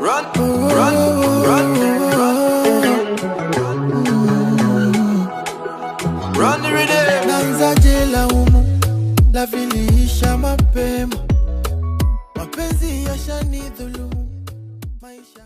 Run, run, run, run the rhythm. Naanza jela humu, la viliisha mapema. Mapenzi yashanidhulumu maisha.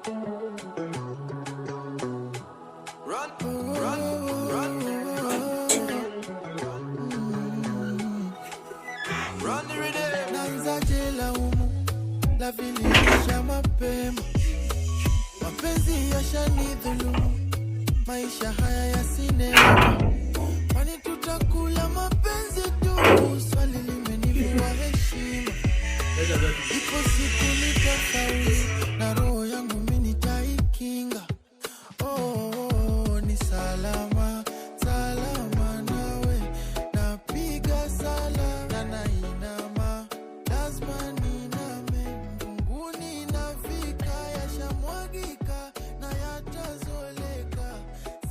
Run, run, run, run the rhythm. Nanza jela umu, la vilisha mapema. Mapenzi yashanidhulumu, maisha haya ya sinema. Kwani tutakula mapenzi tu, swali limenivua heshima. Ipo siku nitafaulu, na roho yangu mimi nitaikinga. Oh, ni salama, salama nawe. Napiga sala, na nainama, lazima niname. Mbinguni nafika, yashamwagika, na yatazoleka.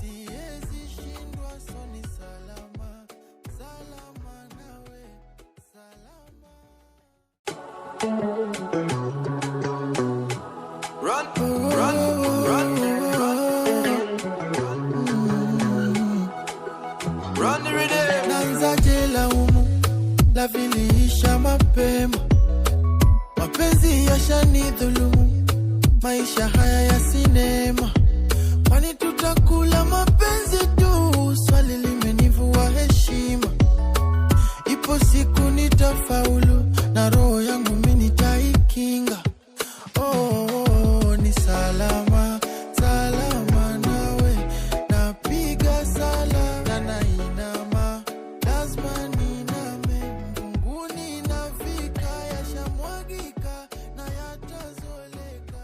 Siwezi shindwa, so ni salama, salama nawe, salama. Run, run, run, run the rhythm. Nanza jela umu, la viliisha mapema. Mapenzi yashanidhulumu, maisha haya ya sinema. Kwani tutakula mapenzi tu, swali limenivua heshima. Ipo siku nitafaulu, na roho yangu mimi nitaikinga. Oh, ni salama, salama nawe. Napiga sala, na nainama, lazima niname. Mbinguni nafika, yashamwagika, na yatazoleka.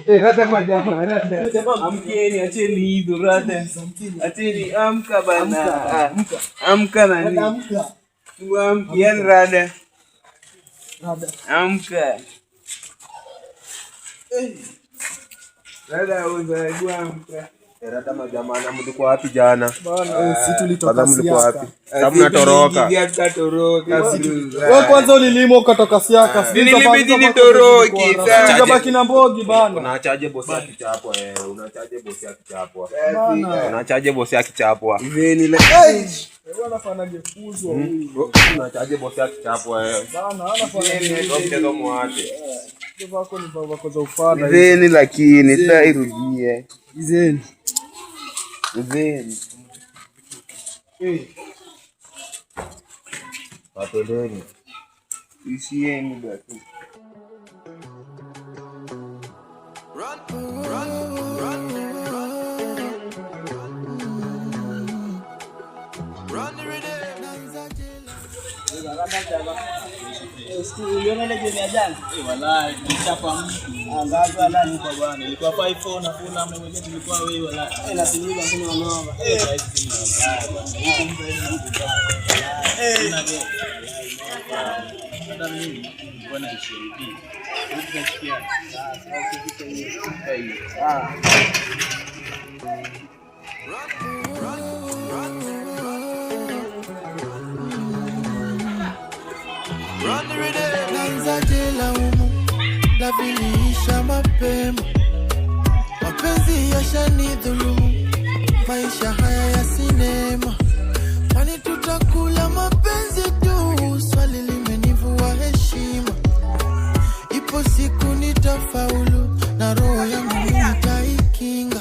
Rada majamaa, rada. Amkeni, acheni hizo rada. Acheni, amka bana. Amka nani? Amkieni rada. Amka. Rada wewe amka. Rada majamaa, mlikuwa wapi jana? Bana, si tulitoka Siaka. Kama mnatoroka. Wewe kwanza ulilimo ukatoka Siaka. Nilibidi nitoroki. Tukabaki na Mbogi bana. Unaachaje bosi akichapwa Unaachaje bosi akichapwa? Unaachaje bosi akichapwa? Veni la wewe unafanaje fuzo huyu? Unaachaje bosi akichapwa Bana, anafanaje mchezo mwake? Ndio wako ni baba kwa ufala. veni lakini tairudie. Izeni. Veni. Watendeni. Isieni basi. Run, run, run, run the rhythm. Nanza jela. Uliona ile game ya jana? Wallahi nilichapa mtu. Angaza wala ni kwa bwana. Ilikuwa 5-4 na kuna mmoja nilikuwa wewe wallahi. Na sisi ndio tunaona. Sisi ni mbaya. Hata mimi bwana ishiriki. Tunasikia. Run the rhythm. Nanza jela umu, la viliisha mapema. Mapenzi yashanidhulumu, maisha haya ya sinema. Kwani tutakula mapenzi tu, swali limenivua heshima. Ipo siku nitafaulu, na roho yangu nitaikinga.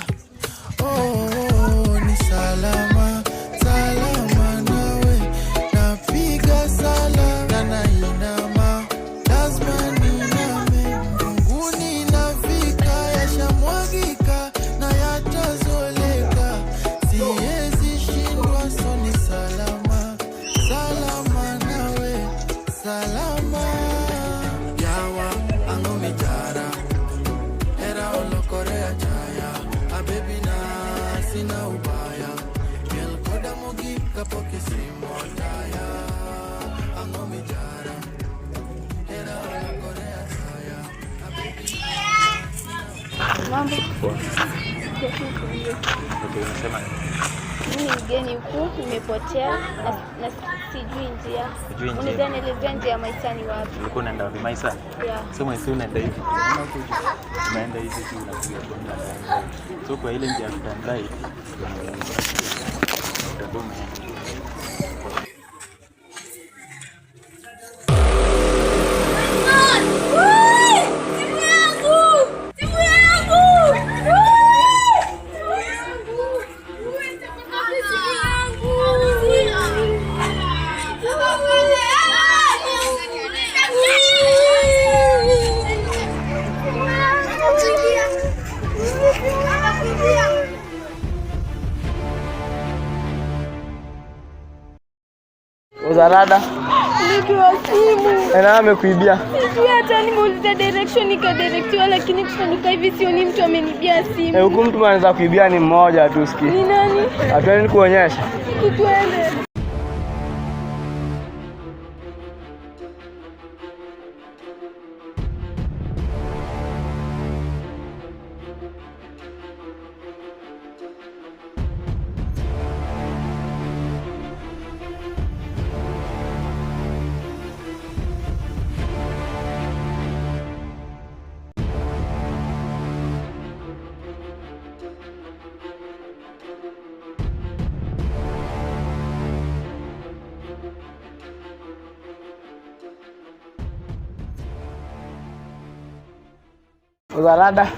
Oh, ni salama, salama nawe. Napiga sala, na nainama, lazima niname. Mbinguni nafika, yashamwagika, na yatazoleka. Siwezi shindwa, so ni salama, salama nawe, salama. Yawa, ango Mambo. Poa. Unasema nini? Mimi ni mgeni huku, nimepotea na sijui njia. Unaweza nielezea njia ya Maisani wapi? Ulikuwa unaenda wapi Maisani? Yeah. So Maisani unaenda hivi. Unaenda hivi tu unapiga bonga. So kwa ile njia ya right. Utadome. Uzarada. Nikiwa simu. Ana amekuibia. Sijui hata nimeuliza direction nikadirectiwa, lakini kufanyika hivi sioni mtu amenibia simu. Huku mtu anaweza kuibia ni mmoja tu siki. Ni nani? Atwende kuonyesha. Twende. Uzarada.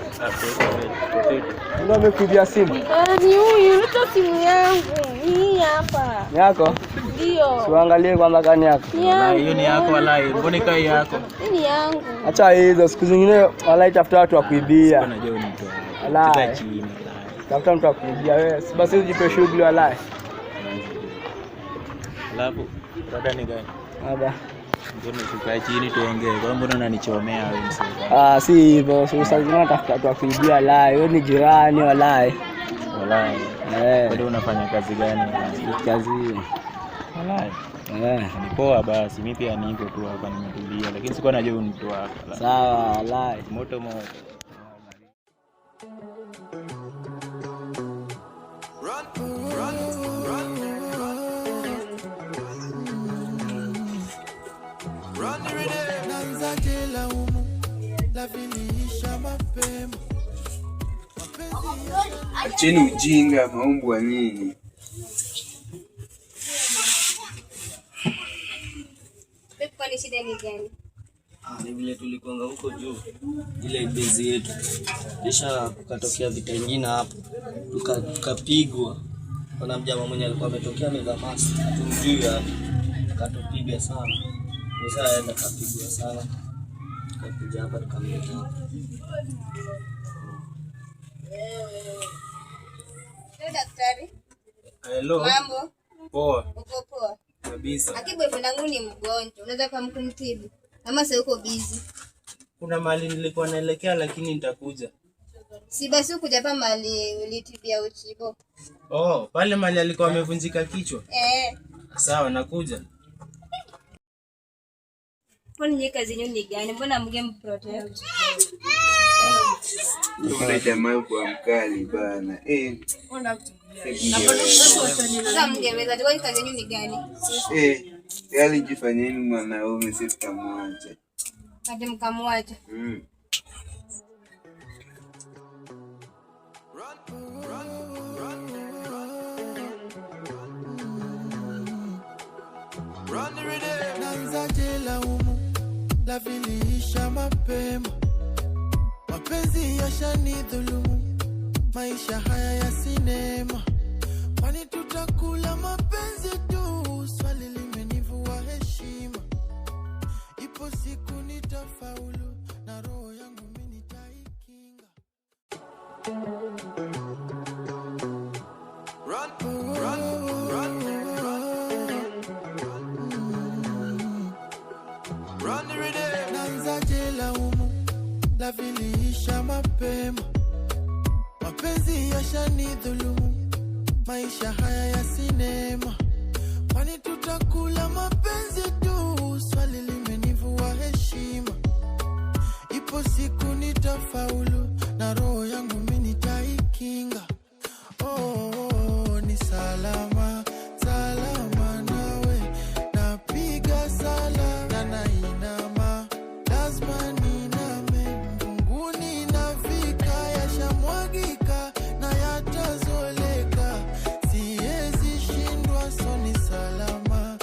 Ndio amekuibia simu. Ni huyu, leta simu yangu. Hii hapa. Ni yako? Ndio. Uangalie kwanza kani yako. Hiyo ni yako walai. Mbona kai yako? Ni yangu. Acha hizo, siku zingine walai tafuta watu wa kuibia. Unajua ni mtu. Walai. Tafuta mtu wa kuibia wewe. Basi ujipe shughuli walai. Alafu dada ni gani? Baba. Mbona tukae chini tuongee? Kwa mbona unanichomea wewe msema? Si hivyo. Sasa tafuta watu wa kuibia walai. Wewe ni jirani walai. Walai. Wewe unafanya kazi gani? Kazi. Walai. Ni poa basi. Mimi pia niko tu hapa nimetulia, lakini sikuwa najua ni mtu hapa. Sawa walai. Moto. Acheni ujinga maumbwa nini? Kwa shida ni gani? Ni vile tulikuanga huko juu ile bezi yetu. Kisha kukatokea vita vingine hapo. Tukapigwa. Kuna mjamaa mwenye alikuwa ametokea meza masi. Tumjui hapo. Akatupiga sana. Sasa aenda kapigwa sana. Kakuja hapa tukamleta. Daktari. Hello. Mambo. Poa. Uko poa? Kabisa. Boyfriend wangu ni mgonjwa. Unaweza kumtibu? Ama sasa uko busy? Kuna mahali nilikuwa naelekea lakini nitakuja. Si basi ukuja hapa mahali ulitibia uchibo. Pale mahali alikuwa amevunjika kichwa? Sawa, nakuja. Kwani nyie kazi yenu ni gani? Mbona mgemprotect? Yule jamaa kwa mkali bana. Sasa mngeweza tu, kazi yenu ni gani? Yali jifanyeni mwanaume sisi kamwacha. Hadi mkamwacha. Nanza jela umu, la viliisha mapema. Mapenzi yashanidhulumu, maisha haya ya sinema. Kwani tutakula mapenzi tu, swali limenivua heshima. Ipo siku nitafaulu, na roho yangu mimi nitaikinga. Nanza jela umu, la viliisha mapema. Mapenzi yashanidhulumu, maisha haya ya sinema. Kwani tutakula mapenzi tu, swali limenivua heshima. Ipo siku nitafaulu, na roho yangu mimi nitaikinga. Ni salama, salama nawe, napiga sala na nainama, lazima niname, mbinguni nafika, yashamwagika na yatazoleka, siwezi shindwa, so ni salama,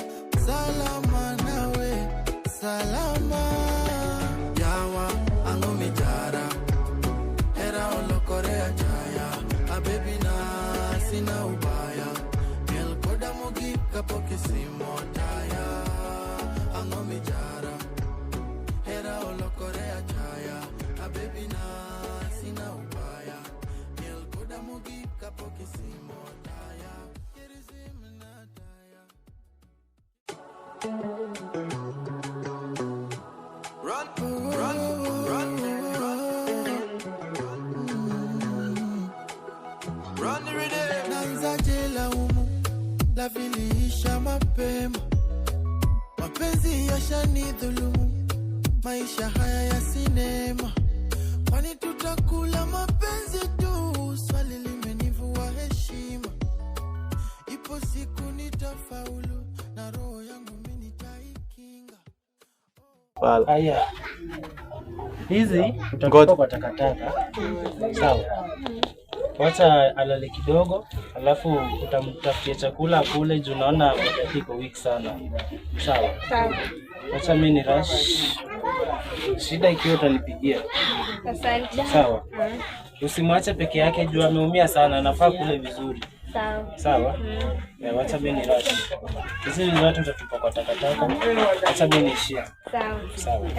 salama nawe, salama. Yawa angomi jara, era olokorea jaya, abebi na sina ubaya, miel koda mogi kapoki simotaya. Angomi jara, era olokorea jaya, abebi na sina ubaya, miel koda mogi kapoki simotaya. Run, run, run, run the rhythm. Nanza jela umu, la viliisha mapema, mapenzi yashanidhulumu, maisha haya ya sinema, kwani tutakula mapenzi tu? Swali limenivua heshima, ipo siku nitafaulu, na roho yangu mimi nitaikinga. Haya, hizi utatoka kwa takataka, sawa? Wacha alale kidogo, alafu utamtafutia chakula akule juu naona iko weak sana, sawa? Wacha mimi ni rush, shida ikiwa utanipigia, sawa? Usimwache peke yake juu ameumia sana, anafaa kule vizuri, sawa? Wacha mimi ni rush, hizi ni watu utatupa kwa takataka, wacha mimi niishia, sawa?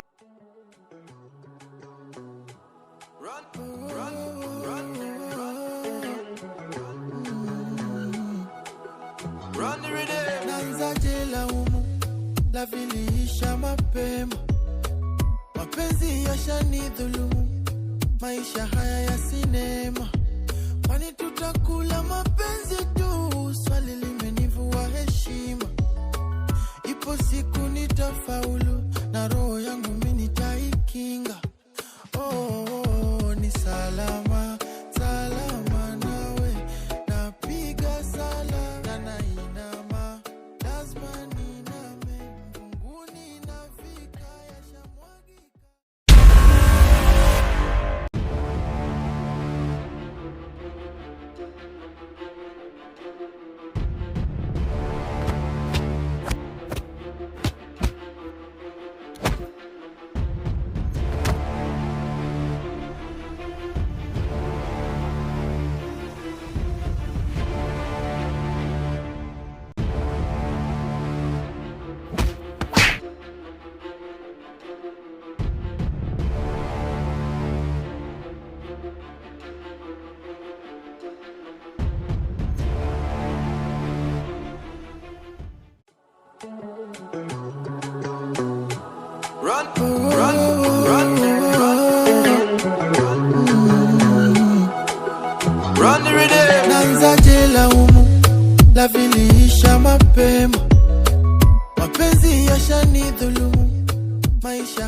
Nanza jela umu, la viliisha mapema, mapenzi yashanidhulumu, maisha haya ya sinema, kwani tutakula mapenzi tu? Swali limenivua heshima, ipo siku nitafaulu, na roho yangu mimi nitaikinga. Ni salama, salama nawe, napiga sala na nainama, lazima niname, mbinguni nafika, yashamwagika. Run, run, run, run the rhythm. Nanza jela umu, la viliisha mapema, mapenzi yashanidhulumu, maisha